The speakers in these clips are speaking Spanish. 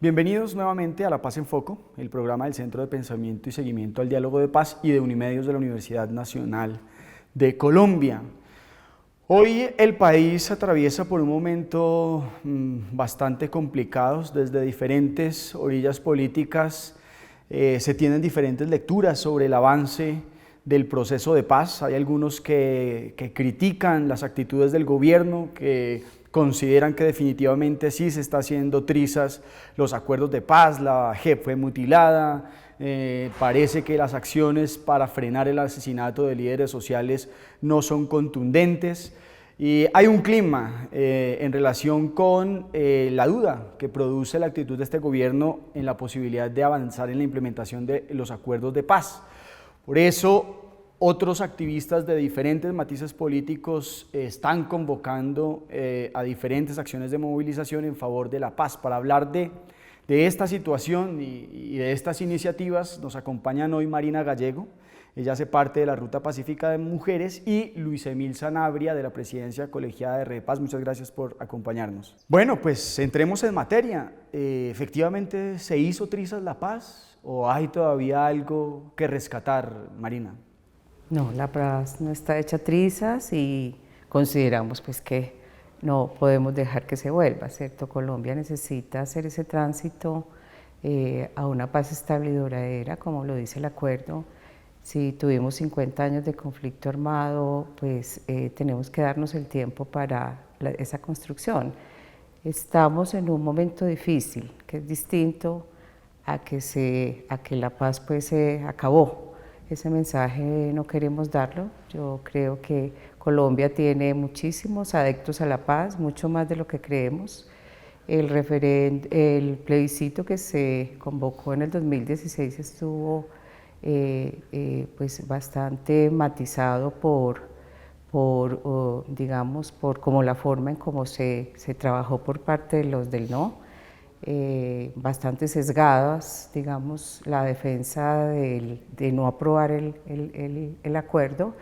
Bienvenidos nuevamente a La Paz en Foco, el programa del Centro de Pensamiento y Seguimiento al Diálogo de Paz y de Unimedios de la Universidad Nacional de Colombia. Hoy el país atraviesa por un momento bastante complicado. Desde diferentes orillas políticas se tienen diferentes lecturas sobre el avance del proceso de paz. Hay algunos que critican las actitudes del gobierno, que consideran que definitivamente sí se está haciendo trizas los acuerdos de paz, la JEP fue mutilada, parece que las acciones para frenar el asesinato de líderes sociales no son contundentes. Y hay un clima en relación con la duda que produce la actitud de este gobierno en la posibilidad de avanzar en la implementación de los acuerdos de paz. Por eso, otros activistas de diferentes matices políticos están convocando a diferentes acciones de movilización en favor de la paz. Para hablar de esta situación y de estas iniciativas nos acompañan hoy Marina Gallego. Ella hace parte de la Ruta Pacífica de Mujeres, y Luis Emil Sanabria, de la Presidencia Colegiada de Red Paz. Muchas gracias por acompañarnos. Bueno, pues entremos en materia. ¿Efectivamente se hizo trizas la paz o hay todavía algo que rescatar, Marina? No, la paz no está hecha trizas y consideramos pues que no podemos dejar que se vuelva, ¿cierto? Colombia necesita hacer ese tránsito a una paz estable y duradera, como lo dice el acuerdo. Si tuvimos 50 años de conflicto armado, pues tenemos que darnos el tiempo para esa construcción. Estamos en un momento difícil, que es distinto a que la paz pues se acabó. Ese mensaje no queremos darlo. Yo creo que Colombia tiene muchísimos adeptos a la paz, mucho más de lo que creemos. El plebiscito que se convocó en el 2016 estuvo pues bastante matizado por como la forma en cómo se trabajó por parte de los del no, bastante sesgadas, digamos, la defensa de no aprobar el acuerdo,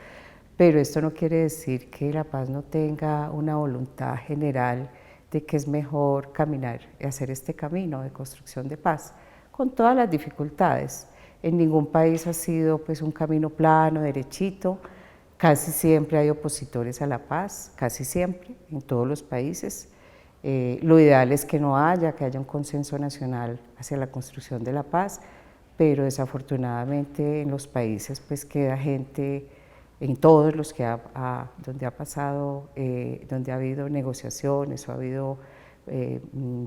pero esto no quiere decir que la paz no tenga una voluntad general de que es mejor caminar y hacer este camino de construcción de paz, con todas las dificultades. En ningún país ha sido pues un camino plano, derechito. Casi siempre hay opositores a la paz, casi siempre, en todos los países. Lo ideal es que no haya, que haya un consenso nacional hacia la construcción de la paz, pero desafortunadamente en los países pues queda gente, en todos los que donde ha pasado, donde ha habido negociaciones o ha habido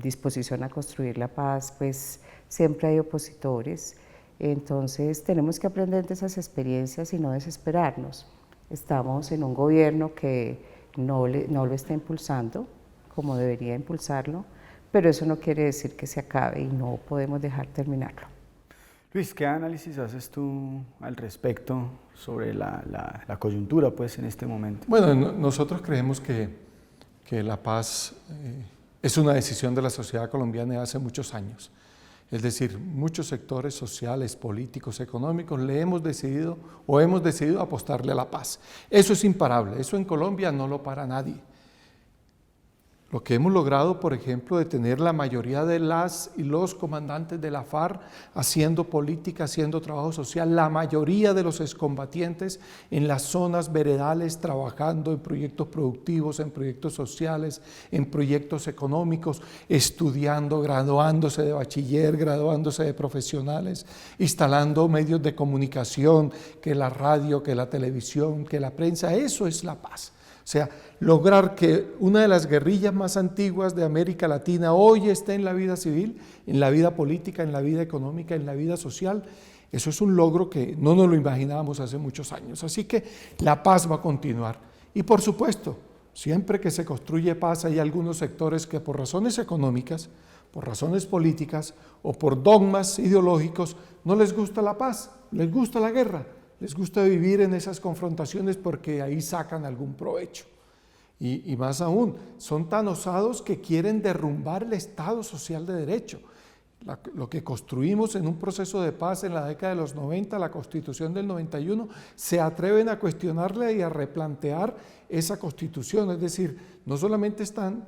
disposición a construir la paz, pues siempre hay opositores. Entonces tenemos que aprender de esas experiencias y no desesperarnos. Estamos en un gobierno que no lo está impulsando como debería impulsarlo, pero eso no quiere decir que se acabe y no podemos dejar terminarlo. Luis, ¿qué análisis haces tú al respecto sobre la coyuntura pues, en este momento? Bueno, nosotros creemos que la paz es una decisión de la sociedad colombiana de hace muchos años. Es decir, muchos sectores sociales, políticos, económicos hemos decidido apostarle a la paz. Eso es imparable, eso en Colombia no lo para nadie. Lo que hemos logrado, por ejemplo, de tener la mayoría de las y los comandantes de la FARC haciendo política, haciendo trabajo social, la mayoría de los excombatientes en las zonas veredales trabajando en proyectos productivos, en proyectos sociales, en proyectos económicos, estudiando, graduándose de bachiller, graduándose de profesionales, instalando medios de comunicación, que la radio, que la televisión, que la prensa. Eso es la paz. O sea, lograr que una de las guerrillas más antiguas de América Latina hoy esté en la vida civil, en la vida política, en la vida económica, en la vida social, eso es un logro que no nos lo imaginábamos hace muchos años. Así que la paz va a continuar. Y por supuesto, siempre que se construye paz hay algunos sectores que por razones económicas, por razones políticas o por dogmas ideológicos no les gusta la paz, les gusta la guerra. Les gusta vivir en esas confrontaciones porque ahí sacan algún provecho. Y más aún, son tan osados que quieren derrumbar el Estado social de derecho. Lo que construimos en un proceso de paz en la década de los 90, la Constitución del 91, se atreven a cuestionarla y a replantear esa Constitución. Es decir, no solamente están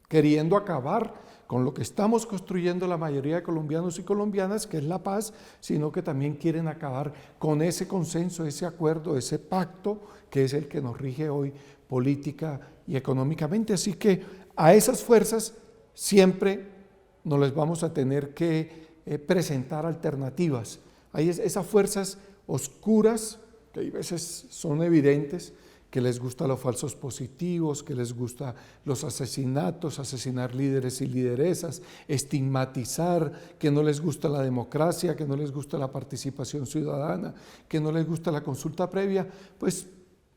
queriendo acabar con lo que estamos construyendo la mayoría de colombianos y colombianas, que es la paz, sino que también quieren acabar con ese consenso, ese acuerdo, ese pacto que es el que nos rige hoy política y económicamente. Así que a esas fuerzas siempre nos les vamos a tener que presentar alternativas. Hay esas fuerzas oscuras, que hay veces son evidentes, que les gustan los falsos positivos, que les gustan los asesinatos, asesinar líderes y lideresas, estigmatizar, que no les gusta la democracia, que no les gusta la participación ciudadana, que no les gusta la consulta previa. Pues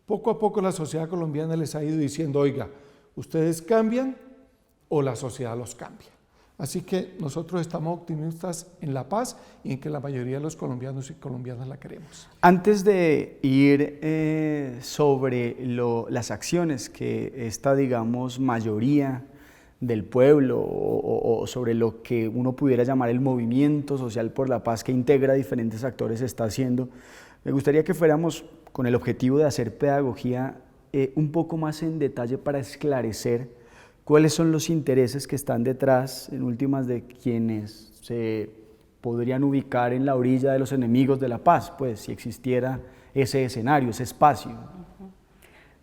poco a poco la sociedad colombiana les ha ido diciendo, oiga, ustedes cambian o la sociedad los cambia. Así que nosotros estamos optimistas en la paz y en que la mayoría de los colombianos y colombianas la queremos. Antes de ir sobre las acciones que esta, digamos, mayoría del pueblo o sobre lo que uno pudiera llamar el movimiento social por la paz que integra diferentes actores está haciendo, me gustaría que fuéramos con el objetivo de hacer pedagogía un poco más en detalle para esclarecer cuáles son los intereses que están detrás, en últimas, de quienes se podrían ubicar en la orilla de los enemigos de la paz, pues si existiera ese escenario, ese espacio.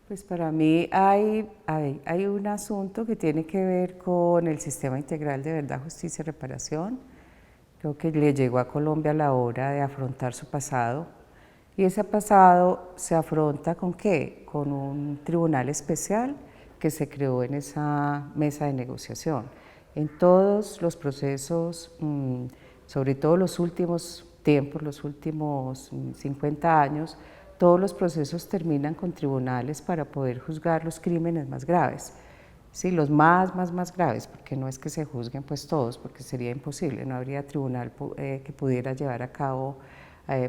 Pues para mí hay un asunto que tiene que ver con el sistema integral de verdad, justicia y reparación. Creo que le llegó a Colombia la hora de afrontar su pasado, y ese pasado se afronta ¿con qué? Con un tribunal especial que se creó en esa mesa de negociación. En todos los procesos, sobre todo los últimos tiempos, los últimos 50 años, todos los procesos terminan con tribunales para poder juzgar los crímenes más graves. Sí, los más graves, porque no es que se juzguen pues todos, porque sería imposible, no habría tribunal que pudiera llevar a cabo,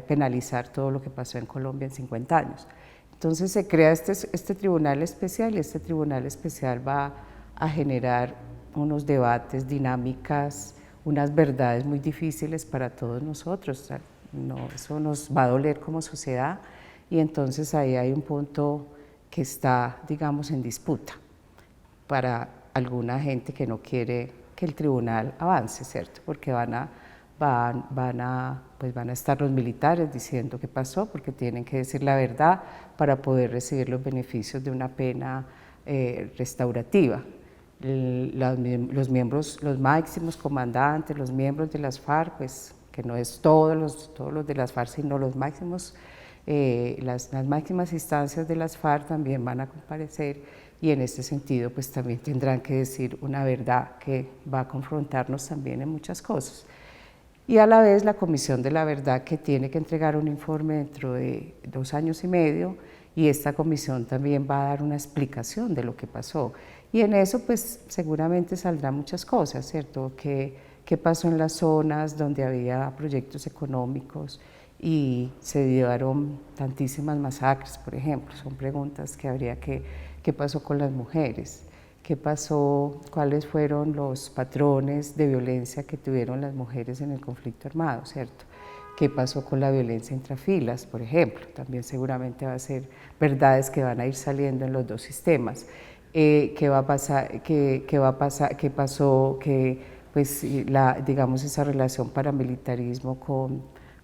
penalizar todo lo que pasó en Colombia en 50 años. Entonces se crea este tribunal especial, y este tribunal especial va a generar unos debates, dinámicas, unas verdades muy difíciles para todos nosotros. Eso nos va a doler como sociedad, y entonces ahí hay un punto que está, digamos, en disputa para alguna gente que no quiere que el tribunal avance, ¿cierto? Porque van a estar los militares diciendo qué pasó, porque tienen que decir la verdad para poder recibir los beneficios de una pena restaurativa. Los miembros, los máximos comandantes, los miembros de las FARC, pues que no es todos los de las FARC, sino los máximos, las máximas instancias de las FARC también van a comparecer, y en este sentido pues también tendrán que decir una verdad que va a confrontarnos también en muchas cosas. Y a la vez la Comisión de la Verdad, que tiene que entregar un informe dentro de 2 años y medio, y esta comisión también va a dar una explicación de lo que pasó. Y en eso pues seguramente saldrán muchas cosas, ¿cierto? ¿Qué pasó en las zonas donde había proyectos económicos y se llevaron tantísimas masacres, por ejemplo? Son preguntas que habría ¿qué pasó con las mujeres? ¿Qué pasó? ¿Cuáles fueron los patrones de violencia que tuvieron las mujeres en el conflicto armado, ¿cierto? ¿Qué pasó con la violencia intrafilas, por ejemplo? También seguramente va a ser verdades que van a ir saliendo en los dos sistemas. ¿Qué va a pasar? ¿Qué pasó? Pues, digamos, esa relación paramilitarismo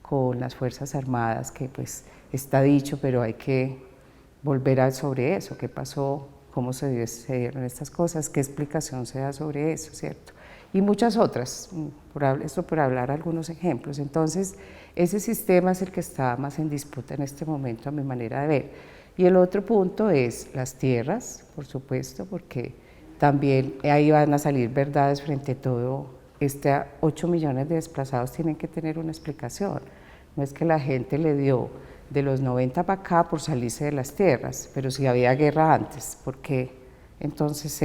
con las Fuerzas Armadas, que pues está dicho, pero hay que volver sobre eso. ¿Qué pasó? ¿Cómo se dieron estas cosas? ¿Qué explicación se da sobre eso, cierto? Y muchas otras, esto por hablar algunos ejemplos. Entonces, ese sistema es el que está más en disputa en este momento, a mi manera de ver. Y el otro punto es las tierras, por supuesto, porque también ahí van a salir verdades frente a todo. 8 millones de desplazados tienen que tener una explicación. No es que la gente le dio de los 90 para acá por salirse de las tierras, pero si había guerra antes, ¿por qué entonces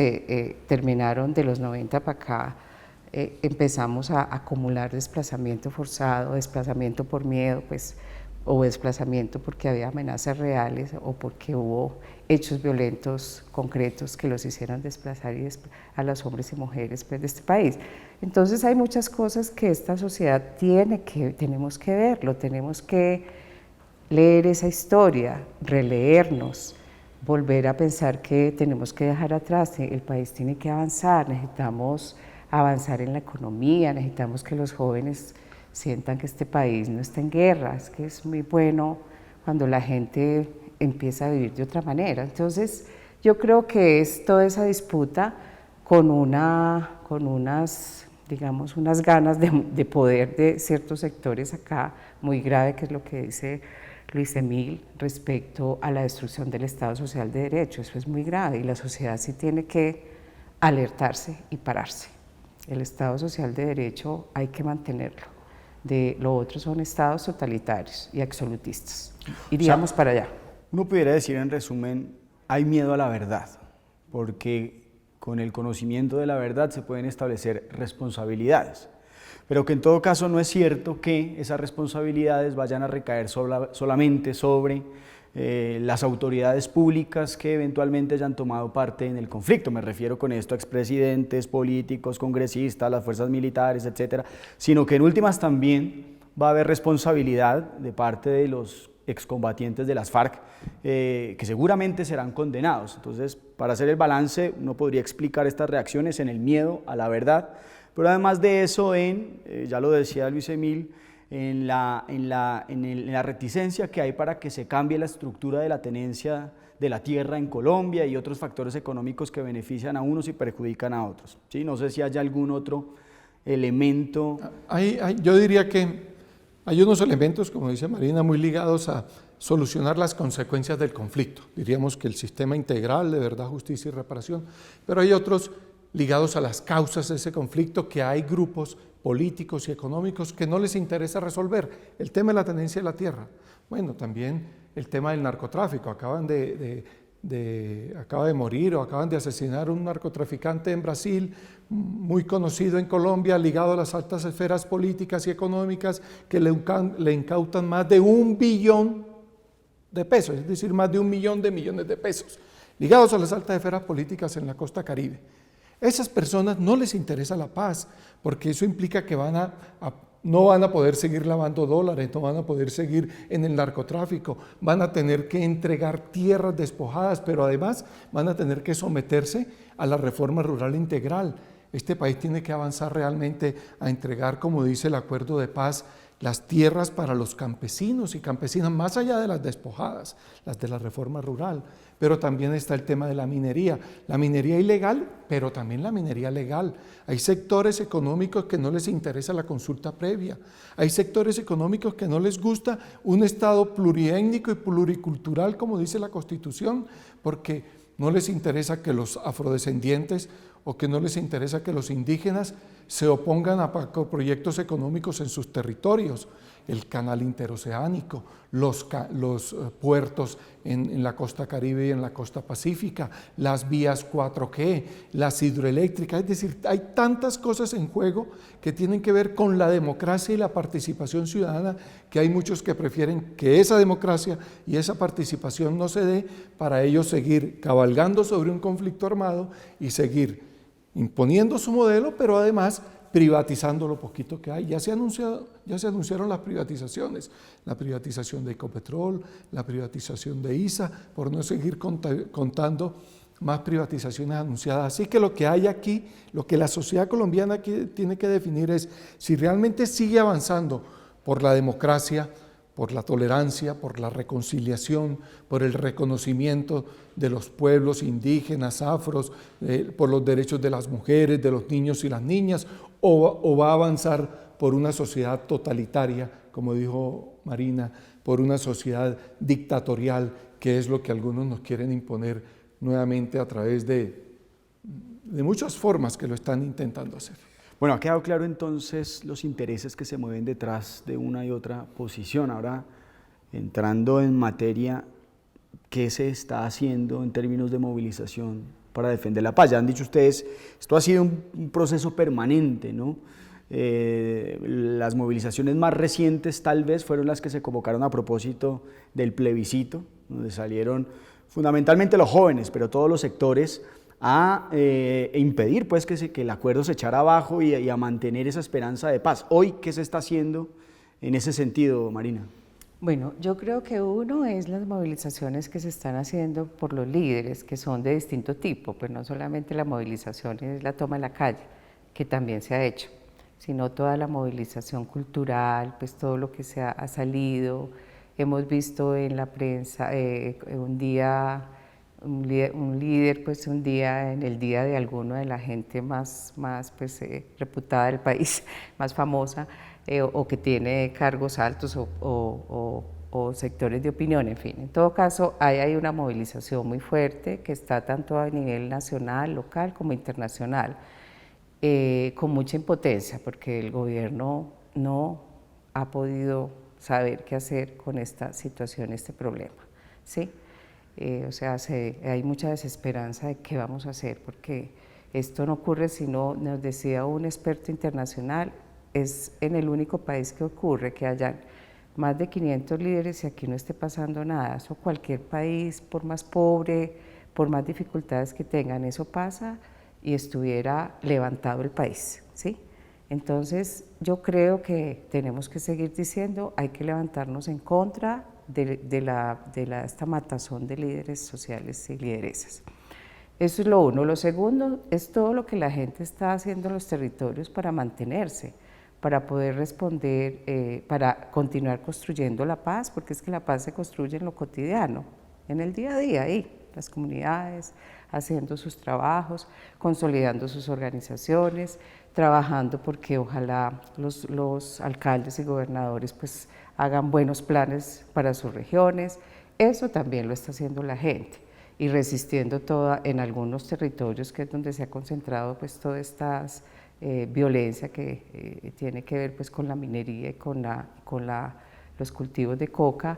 terminaron de los 90 para acá? Empezamos a acumular desplazamiento forzado, desplazamiento por miedo, pues, o desplazamiento porque había amenazas reales o porque hubo hechos violentos concretos que los hicieron desplazar a los hombres y mujeres pues, de este país. Entonces hay muchas cosas que esta sociedad tenemos que verlo, tenemos que leer esa historia, releernos, volver a pensar que tenemos que dejar atrás, el país tiene que avanzar, necesitamos avanzar en la economía, necesitamos que los jóvenes sientan que este país no está en guerra, es que es muy bueno cuando la gente empieza a vivir de otra manera. Entonces, yo creo que es toda esa disputa con unas, digamos, unas ganas de poder de ciertos sectores acá, muy grave, que es lo que dice Luis Emil respecto a la destrucción del Estado Social de Derecho. Eso es muy grave y la sociedad sí tiene que alertarse y pararse. El Estado Social de Derecho hay que mantenerlo. De lo otro son estados totalitarios y absolutistas. Iríamos para allá. Uno pudiera decir en resumen, hay miedo a la verdad, porque con el conocimiento de la verdad se pueden establecer responsabilidades, pero que en todo caso no es cierto que esas responsabilidades vayan a recaer solamente sobre las autoridades públicas que eventualmente hayan tomado parte en el conflicto. Me refiero con esto a expresidentes, políticos, congresistas, las fuerzas militares, etcétera, sino que en últimas también va a haber responsabilidad de parte de los excombatientes de las FARC, que seguramente serán condenados. Entonces, para hacer el balance, uno podría explicar estas reacciones en el miedo a la verdad, pero además de eso, ya lo decía Luis Emil, en la reticencia que hay para que se cambie la estructura de la tenencia de la tierra en Colombia y otros factores económicos que benefician a unos y perjudican a otros. ¿Sí? No sé si hay algún otro elemento. Yo diría que hay unos elementos, como dice Marina, muy ligados a solucionar las consecuencias del conflicto. Diríamos que el sistema integral de verdad, justicia y reparación, pero hay otros ligados a las causas de ese conflicto, que hay grupos políticos y económicos que no les interesa resolver. El tema de la tenencia de la tierra. Bueno, también el tema del narcotráfico. Acaba de morir o acaban de asesinar a un narcotraficante en Brasil, muy conocido en Colombia, ligado a las altas esferas políticas y económicas, que le incautan más de 1 billón de pesos, es decir, más de 1 millón de millones de pesos, ligados a las altas esferas políticas en la costa caribe. A esas personas no les interesa la paz, porque eso implica que no van a poder seguir lavando dólares, no van a poder seguir en el narcotráfico, van a tener que entregar tierras despojadas, pero además van a tener que someterse a la reforma rural integral. Este país tiene que avanzar realmente a entregar, como dice el acuerdo de paz, las tierras para los campesinos y campesinas, más allá de las despojadas, las de la reforma rural. Pero también está el tema de la minería ilegal, pero también la minería legal. Hay sectores económicos que no les interesa la consulta previa, hay sectores económicos que no les gusta un Estado pluriétnico y pluricultural, como dice la Constitución, porque no les interesa que los afrodescendientes o que no les interesa que los indígenas se opongan a proyectos económicos en sus territorios, el canal interoceánico, los puertos en la costa caribe y en la costa pacífica, las vías 4G, las hidroeléctricas, es decir, hay tantas cosas en juego que tienen que ver con la democracia y la participación ciudadana, que hay muchos que prefieren que esa democracia y esa participación no se dé, para ellos seguir cabalgando sobre un conflicto armado y seguir imponiendo su modelo, pero además privatizando lo poquito que hay. Ya se anunciaron las privatizaciones, la privatización de Ecopetrol, la privatización de ISA, por no seguir contando más privatizaciones anunciadas. Así que lo que hay aquí, lo que la sociedad colombiana tiene que definir es si realmente sigue avanzando por la democracia, por la tolerancia, por la reconciliación, por el reconocimiento de los pueblos indígenas, afros, por los derechos de las mujeres, de los niños y las niñas, o va a avanzar por una sociedad totalitaria, como dijo Marina, por una sociedad dictatorial, que es lo que algunos nos quieren imponer nuevamente a través de muchas formas que lo están intentando hacer. Bueno, ha quedado claro entonces los intereses que se mueven detrás de una y otra posición. Ahora, entrando en materia, ¿qué se está haciendo en términos de movilización para defender la paz? Ya han dicho ustedes, esto ha sido un proceso permanente, ¿no? Las movilizaciones más recientes tal vez fueron las que se convocaron a propósito del plebiscito, donde salieron fundamentalmente los jóvenes, pero todos los sectores, a impedir pues que el acuerdo se echara abajo y a mantener esa esperanza de paz. Hoy, ¿qué se está haciendo en ese sentido, Marina? Bueno, yo creo que uno es las movilizaciones que se están haciendo por los líderes, que son de distinto tipo, pues no solamente la movilización es la toma de la calle, que también se ha hecho, sino toda la movilización cultural, pues todo lo que ha salido. Hemos visto en la prensa un líder, pues un día, en el día de alguno de la gente más pues, reputada del país, más famosa, o que tiene cargos altos o sectores de opinión, en fin. En todo caso, hay una movilización muy fuerte que está tanto a nivel nacional, local, como internacional, con mucha impotencia, porque el gobierno no ha podido saber qué hacer con esta situación, este problema, ¿sí? O sea, hay mucha desesperanza de qué vamos a hacer, porque esto no ocurre sino, nos decía un experto internacional, es en el único país que ocurre que hayan más de 500 líderes y aquí no esté pasando nada. Eso cualquier país, por más pobre, por más dificultades que tengan, eso pasa y estuviera levantado el país, ¿sí? Entonces, yo creo que tenemos que seguir diciendo, hay que levantarnos en contra de esta matazón de líderes sociales y lideresas. Eso es lo uno. Lo segundo es todo lo que la gente está haciendo en los territorios para mantenerse, para poder responder, para continuar construyendo la paz, porque es que la paz se construye en lo cotidiano, en el día a día, ahí, las comunidades, haciendo sus trabajos, consolidando sus organizaciones, trabajando porque ojalá los alcaldes y gobernadores pues hagan buenos planes para sus regiones. Eso también lo está haciendo la gente y resistiendo en algunos territorios que es donde se ha concentrado pues toda esta violencia que tiene que ver pues con la minería y con los cultivos de coca.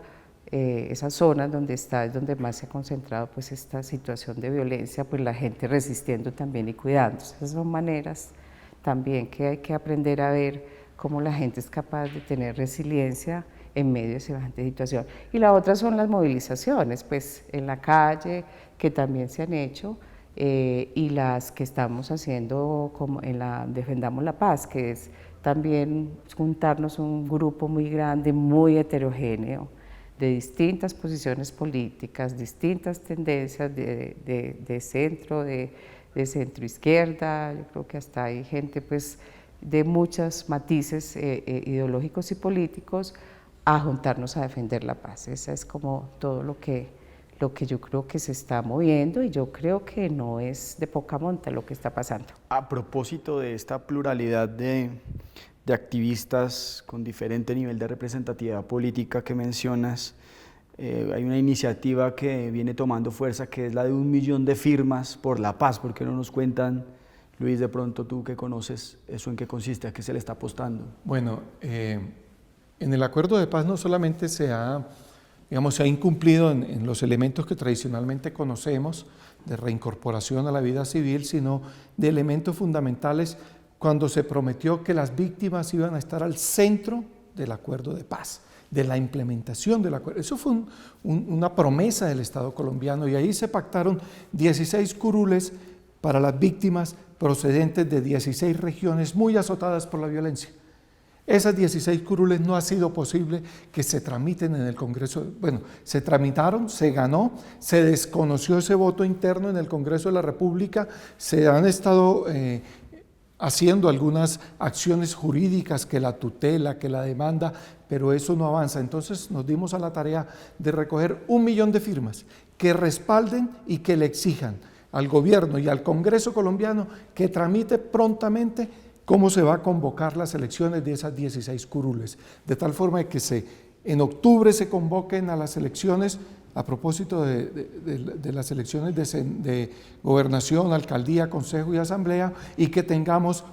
Esas zonas donde es donde más se ha concentrado pues esta situación de violencia, pues la gente resistiendo también y cuidándose. Esas son maneras también que hay que aprender a ver cómo la gente es capaz de tener resiliencia en medio de semejante situación. Y la otra son las movilizaciones, pues en la calle, que también se han hecho, y las que estamos haciendo como en la Defendamos la Paz, que es también juntarnos un grupo muy grande, muy heterogéneo, de distintas posiciones políticas, distintas tendencias de centro, de centro izquierda. Yo creo que hasta hay gente pues de muchos matices ideológicos y políticos a juntarnos a defender la paz. Esa es como todo lo que yo creo que se está moviendo y yo creo que no es de poca monta lo que está pasando. A propósito de esta pluralidad de activistas con diferente nivel de representatividad política que mencionas, hay una iniciativa que viene tomando fuerza que es la de 1 millón de firmas por la paz. ¿Por qué no nos cuentan, Luis, de pronto tú que conoces eso, en qué consiste, a qué se le está apostando? Bueno, en el acuerdo de paz no solamente se ha incumplido en los elementos que tradicionalmente conocemos de reincorporación a la vida civil, sino de elementos fundamentales cuando se prometió que las víctimas iban a estar al centro del acuerdo de paz, de la implementación del acuerdo. Eso fue una promesa del Estado colombiano y ahí se pactaron 16 curules para las víctimas procedentes de 16 regiones muy azotadas por la violencia. Esas 16 curules no ha sido posible que se tramiten en el Congreso. Bueno, se tramitaron, se ganó, se desconoció ese voto interno en el Congreso de la República, se han estado haciendo algunas acciones jurídicas, que la tutela, que la demanda, pero eso no avanza. Entonces nos dimos a la tarea de recoger 1 millón de firmas que respalden y que le exijan al gobierno y al Congreso colombiano que tramite prontamente cómo se va a convocar las elecciones de esas 16 curules, de tal forma que en octubre se convoquen a las elecciones, a propósito de las elecciones de gobernación, alcaldía, consejo y asamblea, y que tengamos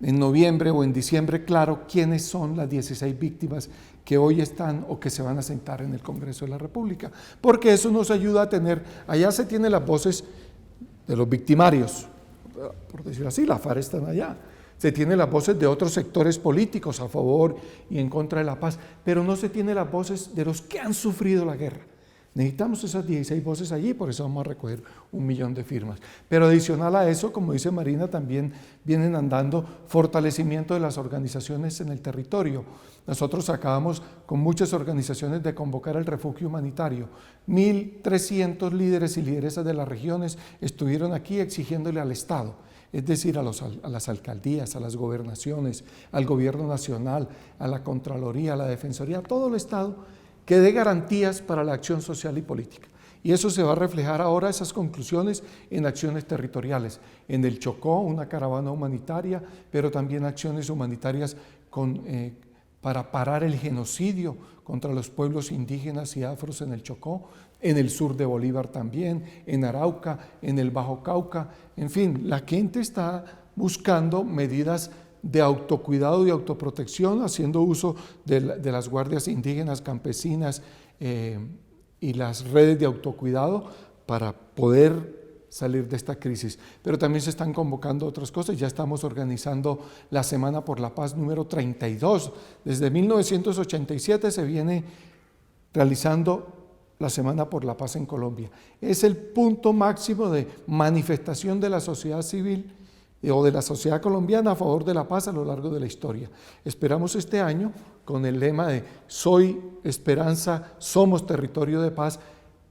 en noviembre o en diciembre claro quiénes son las 16 víctimas que hoy están o que se van a sentar en el Congreso de la República, porque eso nos ayuda a tener, allá se tienen las voces de los victimarios, por decirlo así, las FARC están allá, se tienen las voces de otros sectores políticos a favor y en contra de la paz, pero no se tienen las voces de los que han sufrido la guerra. Necesitamos esas 16 voces allí, por eso vamos a recoger 1 millón de firmas. Pero adicional a eso, como dice Marina, también vienen andando fortalecimiento de las organizaciones en el territorio. Nosotros acabamos con muchas organizaciones de convocar el refugio humanitario. 1.300 líderes y lideresas de las regiones estuvieron aquí exigiéndole al Estado es decir, a las alcaldías, a las gobernaciones, al gobierno nacional, a la Contraloría, a la Defensoría, a todo el Estado, que dé garantías para la acción social y política. Y eso se va a reflejar ahora, esas conclusiones, en acciones territoriales. En el Chocó, una caravana humanitaria, pero también acciones humanitarias para parar el genocidio contra los pueblos indígenas y afros en el Chocó, en el sur de Bolívar también, en Arauca, en el Bajo Cauca. En fin, la gente está buscando medidas de autocuidado y autoprotección, haciendo uso de las guardias indígenas, campesinas, y las redes de autocuidado para poder salir de esta crisis. Pero también se están convocando otras cosas. Ya estamos organizando la Semana por la Paz número 32. Desde 1987 se viene realizando la Semana por la Paz en Colombia. Es el punto máximo de manifestación de la sociedad civil o de la sociedad colombiana a favor de la paz a lo largo de la historia. Esperamos este año, con el lema de Soy Esperanza, somos territorio de paz,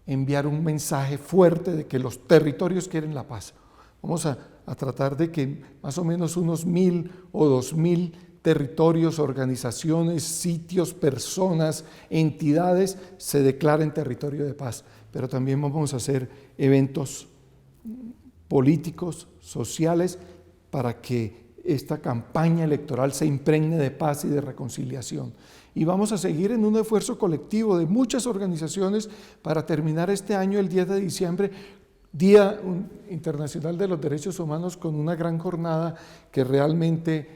enviar un mensaje fuerte de que los territorios quieren la paz. Vamos a tratar de que más o menos unos 1000 o 2000 territorios, organizaciones, sitios, personas, entidades se declaren territorio de paz. Pero también vamos a hacer eventos políticos, sociales, para que esta campaña electoral se impregne de paz y de reconciliación. Y vamos a seguir en un esfuerzo colectivo de muchas organizaciones para terminar este año, el 10 de diciembre, Día Internacional de los Derechos Humanos, con una gran jornada que realmente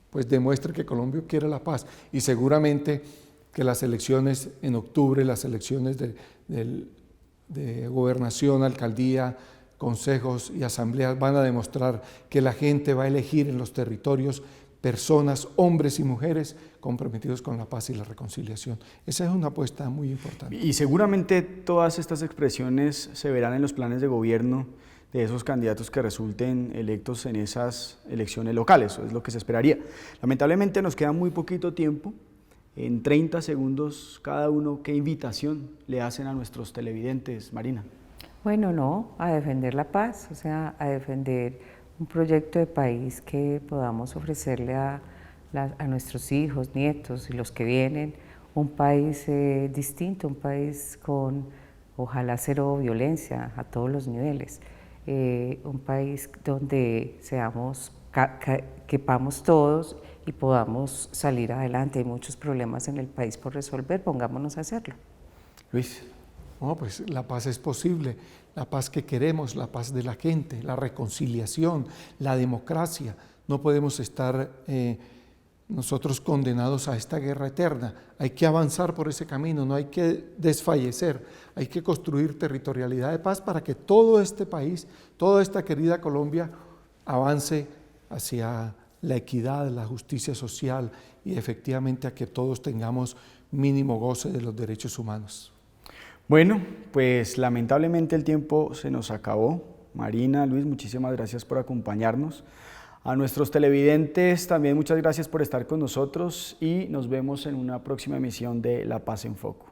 pues demuestre que Colombia quiere la paz. Y seguramente que las elecciones en octubre, las elecciones de gobernación, alcaldía, consejos y asambleas van a demostrar que la gente va a elegir en los territorios personas, hombres y mujeres comprometidos con la paz y la reconciliación. Esa es una apuesta muy importante. Y seguramente todas estas expresiones se verán en los planes de gobierno de esos candidatos que resulten electos en esas elecciones locales, eso es lo que se esperaría. Lamentablemente nos queda muy poquito tiempo. En 30 segundos cada uno, ¿qué invitación le hacen a nuestros televidentes, Marina? Bueno, no, a defender la paz, o sea, a defender un proyecto de país que podamos ofrecerle a nuestros hijos, nietos y los que vienen, un país distinto, un país con, ojalá, cero violencia a todos los niveles, un país donde quepamos todos y podamos salir adelante. Hay muchos problemas en el país por resolver, pongámonos a hacerlo. Luis. No, pues la paz es posible, la paz que queremos, la paz de la gente, la reconciliación, la democracia. No podemos estar nosotros condenados a esta guerra eterna. Hay que avanzar por ese camino, no hay que desfallecer, hay que construir territorialidad de paz para que todo este país, toda esta querida Colombia avance hacia la equidad, la justicia social y efectivamente a que todos tengamos mínimo goce de los derechos humanos. Bueno, pues lamentablemente el tiempo se nos acabó. Marina, Luis, muchísimas gracias por acompañarnos. A nuestros televidentes también muchas gracias por estar con nosotros y nos vemos en una próxima emisión de La Paz en Foco.